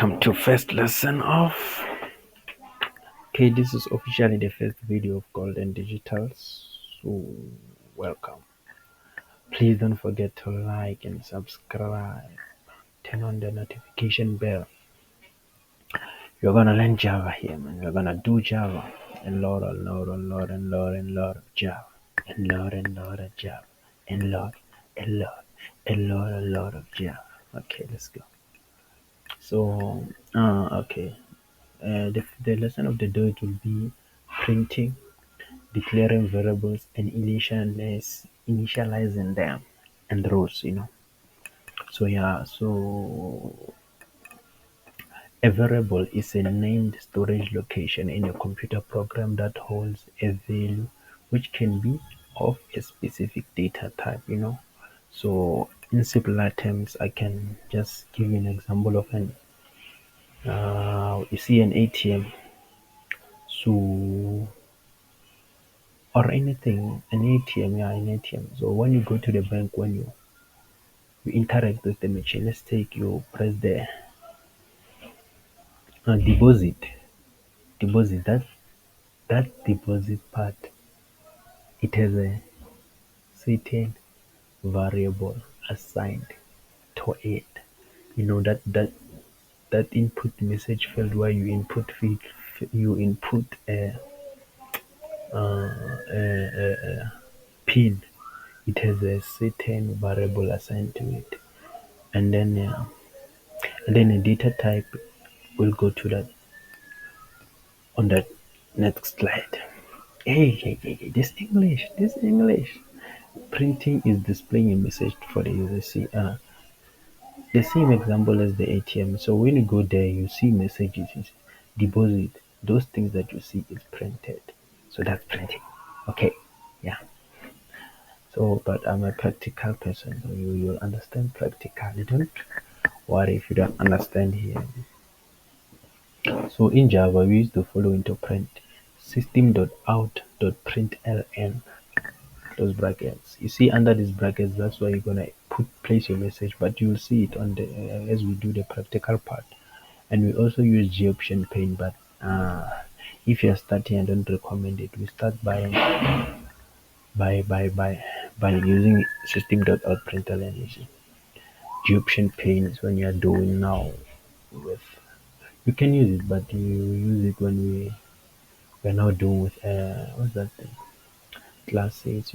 welcome to first lesson of this is officially the first video of Golden Digitals, so welcome. Please don't forget to like and subscribe, turn on the notification bell. You're gonna learn Java here, man. You're gonna do Java and lot of Java and lot of Java and lot of Java. Okay, let's go. So okay, the lesson of the day will be printing, declaring variables, and initializing them and rows. So yeah, so a variable is a named storage location in a computer program that holds a value which can be of a specific data type. So in simpler terms, I can just give you an example of you see an ATM. So or anything, an ATM, yeah, an ATM. So when you go to the bank, when you interact with the machine, let's take you press the deposit. That deposit part, it has a certain variable assigned to it. That input message field where you input a pin. It has a certain variable assigned to it, and then a data type will go to that on that next slide. Hey, this English. Printing is displaying a message for the user. See, the same example as the ATM. So when you go there, you see messages, deposit. Those things that you see is printed. So that's printing. Okay, yeah. So, but I'm a practical person, so you'll understand practically. Don't worry if you don't understand here. So in Java, we use the following to print: system.out.println, those brackets. You see under these brackets, that's why you're gonna place your message, but you'll see it on the as we do the practical part. And we also use G option pane, but if you're starting, I don't recommend it. We start by by by by using system.out.println. You see, G option pane is when you're doing now with. You can use it, but you use it when we're now doing with what's that thing? Classes,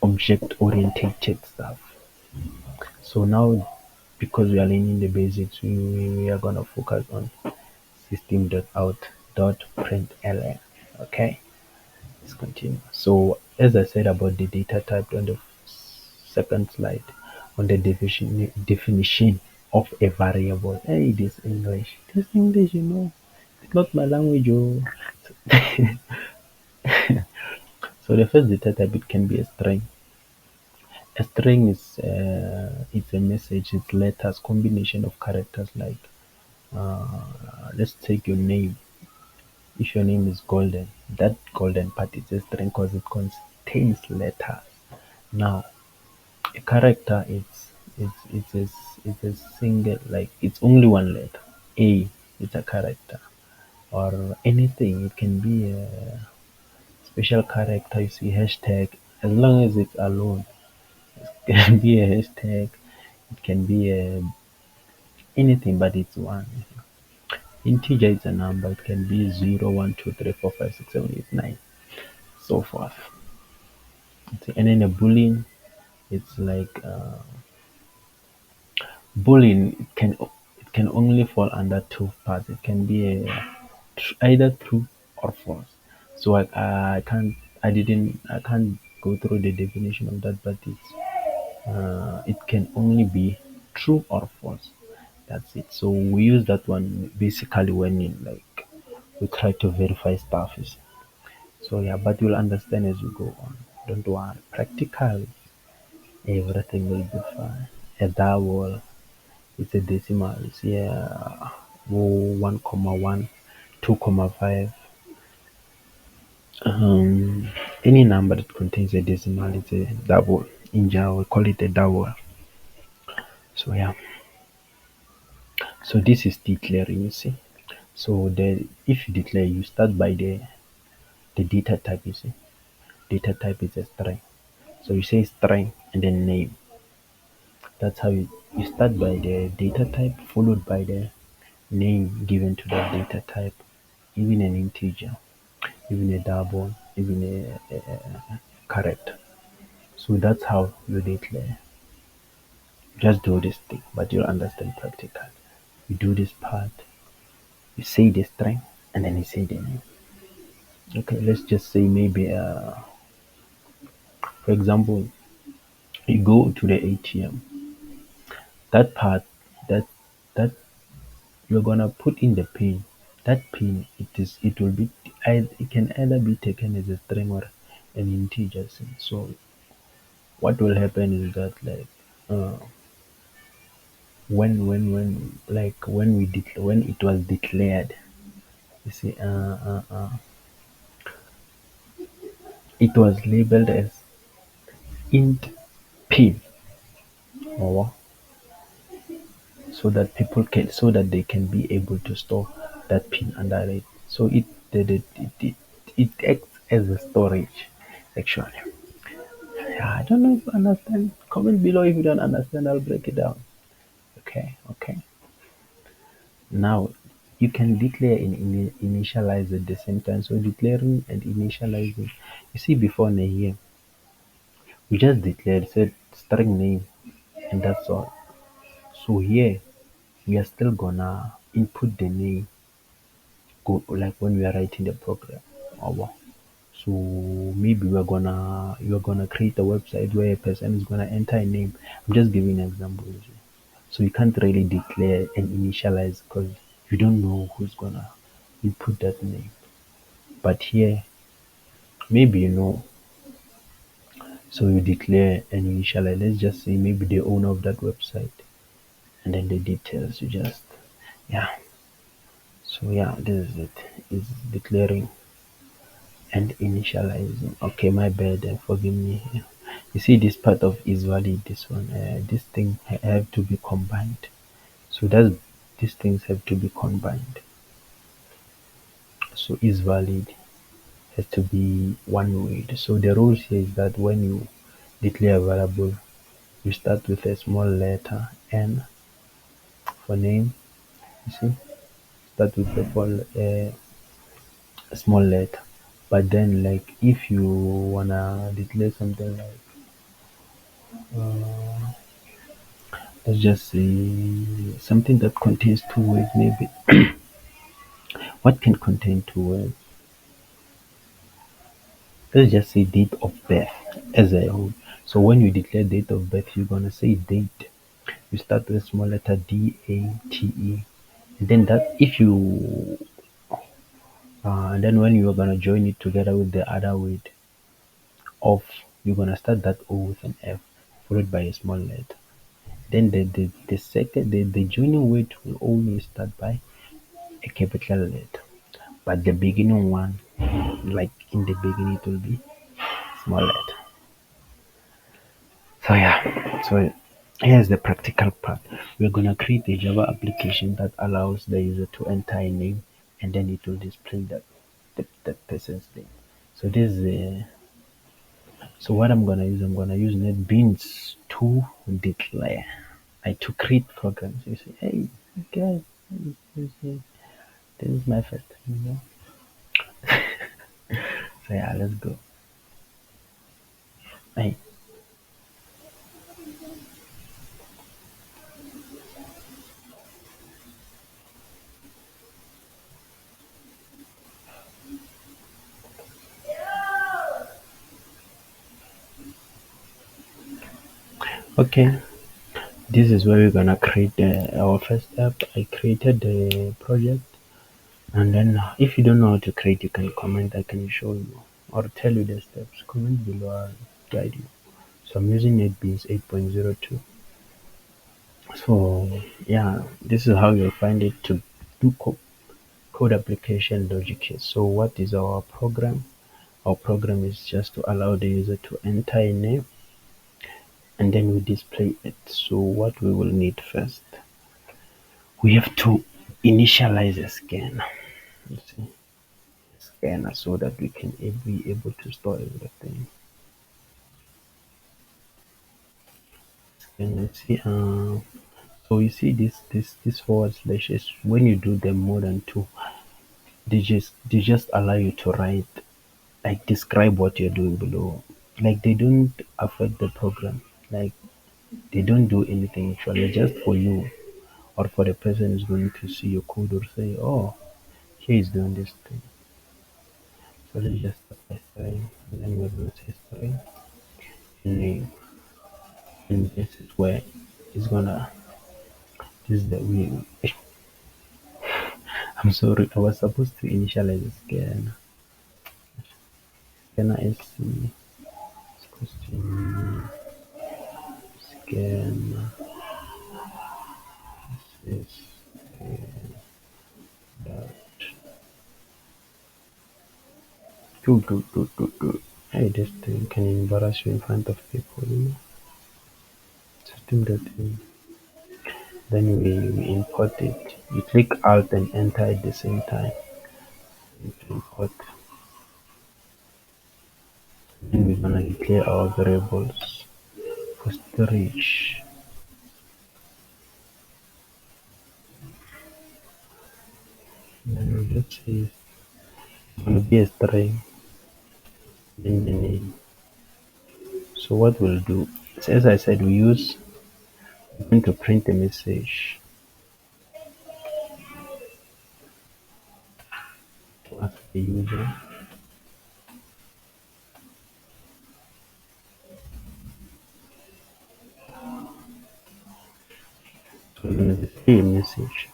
object oriented stuff. So now, because we are learning the basics, we are gonna focus on system.out.println. Okay, let's continue. So as I said about the data type on the second slide, on the definition of a variable. Hey, this English, it's not my language. Oh. So the first data type, it can be a string. A string is it's a message, it's letters, combination of characters like let's take your name. If your name is Golden, that golden part is a string because it contains letters. Now a character it's a single, like it's only one letter. A is a character or anything. It can be a special character. You see hashtag, as long as it's alone. It can be a hashtag. It can be anything, but it's one. Integer is a number. It can be 0, 1, 2, 3, 4, 5, 6, 7, 8, 9, so forth. And then a boolean, it's like boolean. It can only fall under two parts. It can be either true or false. So I can't go through the definition of that, but it can only be true or false. That's it. So we use that one basically when we try to verify stuff. So yeah, but you'll understand as we go on. Don't worry. Practically, everything will be fine. A double, it's a decimal. It's 1, 2, 5. Um, any number that contains a decimal is a double. In Java, we call it a double. So yeah. So this is declaring, you see. So if you declare, you start by the data type, you see. Data type is a string. So you say string and then name. That's how you start by the data type followed by the name given to that data type, even an integer, even a double, even a character. So that's how you declare. Just do this thing, but you'll understand practical. You do this part, you say the string, and then you say the name. Okay, let's just say maybe, for example, you go to the ATM. That part, that that you're gonna put in the pin. That pin, it will be, it can either be taken as a string or an integer. So what will happen is that, like, uh, when it was declared, you see, it was labeled as int pin, or so that they can be able to store that pin under it. So it acts as a storage, actually. Yeah, I don't know if you understand. Comment below if you don't understand. I'll break it down. Okay, okay. Now you can declare and initialize at the same time. So declaring and initializing. You see, before here, we just declared, said string name, and that's all. So here we are still gonna input the name, go like when we are writing the program. Our So maybe you're gonna create a website where a person is gonna enter a name. I'm just giving an example. So you can't really declare and initialize because you don't know who's gonna input that name. But here, maybe you know. So you declare and initialize. Let's just say maybe the owner of that website, and then the details. You just, yeah. So yeah, this is it. It's declaring and initializing. Okay, my bad. Forgive me here. You see this part of is valid. This one, this thing have to be combined. So that's these things have to be combined. So is valid has to be one word. So the rules here is that when you declare a variable, you start with a small letter N for name. You see, start with a small letter. But then, like, if you wanna declare something like, let's just say something that contains two words, maybe. What can contain two words? Let's just say date of birth as a whole. So when you declare date of birth, you're gonna say date. You start with a small letter DATE, and then that if you and then when you're gonna join it together with the other word of, you're gonna start that O with an F followed by a small letter. Then the second the joining word will only start by a capital letter, but the beginning one, like in the beginning, it will be small letter. So yeah, so here's the practical part. We're gonna create a Java application that allows the user to enter a name, and then it will display that person's name. So this is so what I'm gonna use NetBeans to declare. I to create programs. You say, hey guys, this is my first time. So yeah, let's go. Hey, okay. This is where we're gonna create our first app. I created the project. And then if you don't know how to create, you can comment, I can show you or tell you the steps. Comment below, I'll guide you. So I'm using NetBeans 8.02. So yeah, this is how you'll find it to do code application logic here. So what is our program? Our program is just to allow the user to enter a name, and then we display it. So what we will need first, we have to initialize a scanner. You see, scanner so that we can be able to store everything. And you see, so you see this forward slashes when you do them more than two, they just allow you to write like describe what you're doing below. Like they don't affect the program. Like they don't do anything actually just for you or for the person who's going to see your code or say, oh, he is doing this thing. So let's just start by string and then we're going to say string name. And this is where it's gonna this is the we I'm sorry, I was supposed to initialize the scanner is supposed to scan is dot do. Hey, this thing can embarrass you in front of people, you know. System dot in. Then we import it. You click Alt and Enter at the same time. Import. Then we're gonna declare our variables for storage. Then we'll just say it's gonna be a string. Then the name. So what we'll do is, as I said, we're going to print a message to ask the user. So we're gonna display a message.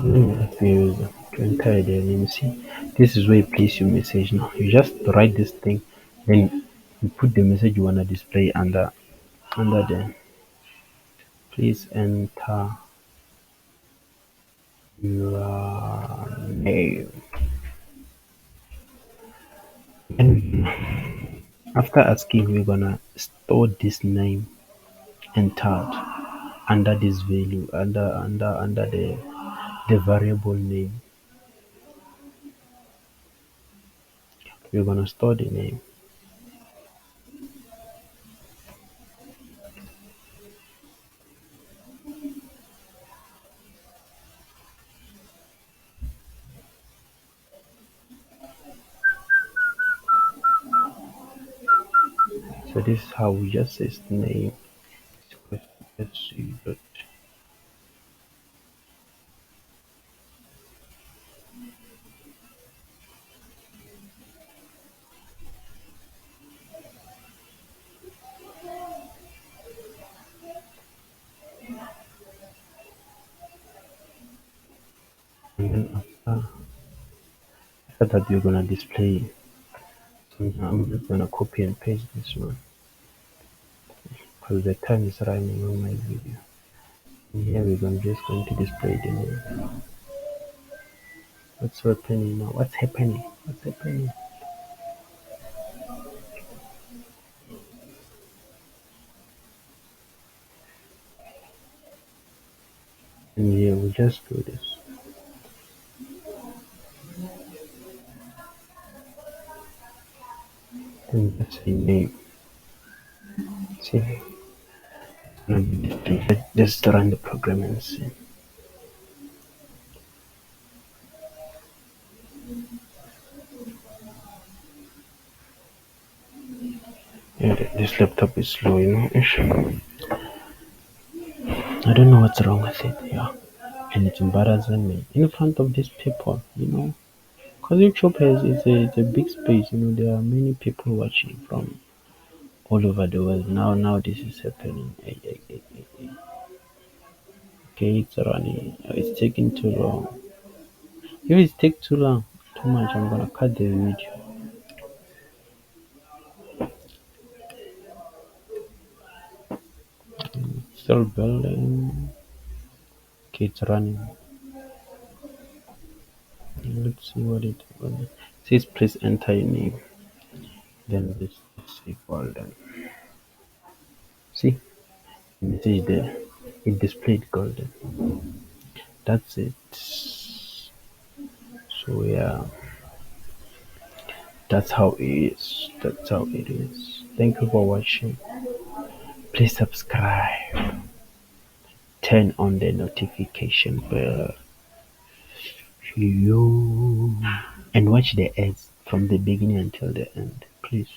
Let me ask the user to enter there. Let me see. This is where you place your message now. You just write this thing, then you put the message you wanna display under there. Please enter your name. And after asking, we're gonna store this name entered under this value under the variable name. We're gonna store the name. So this is how we just say name. Let's see, but and then after that we're gonna display. So I'm just gonna copy and paste this one because the time is running on my video. And here we're gonna just going to display the name. What's happening now? What's happening? What's happening? And here we just do this. And just say name. See, let's just run the program and see. Yeah, this laptop is slow, you know. I don't know what's wrong with it. Yeah, and it's embarrassing me in front of these people, you know. Because YouTube is a big space, you know. There are many people watching from all over the world. Now this is happening. Okay, it's running. It's taking too long. If it takes too long, too much, I'm gonna cut the video. Still building. Kids running. Let's see what it says. Please enter your name. Then let's say golden. See, you see there. It displayed golden. That's it. So yeah, that's how it is. That's how it is. Thank you for watching. Please subscribe. Turn on the notification bell. You and watch the ads from the beginning until the end, please.